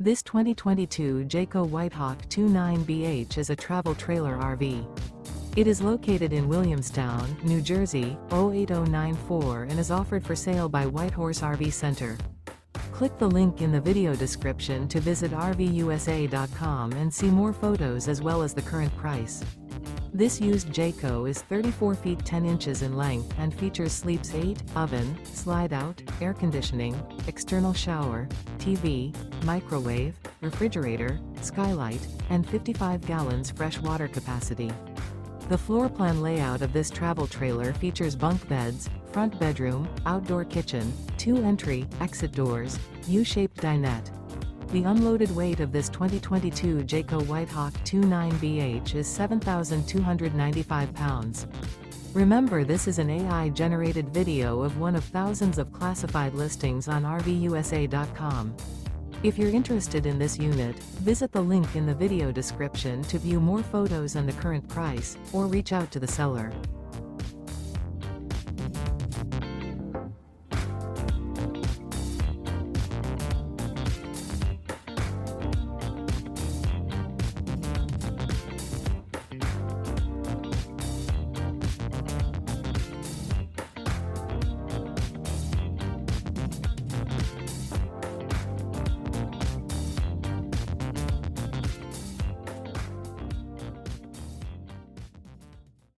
This 2022 Jayco White Hawk 29BH is a travel trailer RV. It is located in Williamstown, New Jersey, 08094 and is offered for sale by Whitehorse RV Center. Click the link in the video description to visit RVUSA.com and see more photos as well as the current price. This used Jayco is 34 feet 10 inches in length and features sleeps 8, oven, slide-out, air conditioning, external shower, TV, microwave, refrigerator, skylight, and 55 gallons fresh water capacity. The floor plan layout of this travel trailer features bunk beds, front bedroom, outdoor kitchen, 2 entry, exit doors, U-shaped dinette. The unloaded weight of this 2022 Jayco White Hawk 29BH is 7,295 pounds. Remember, this is an AI-generated video of one of thousands of classified listings on RVUSA.com. If you're interested in this unit, visit the link in the video description to view more photos and the current price, or reach out to the seller.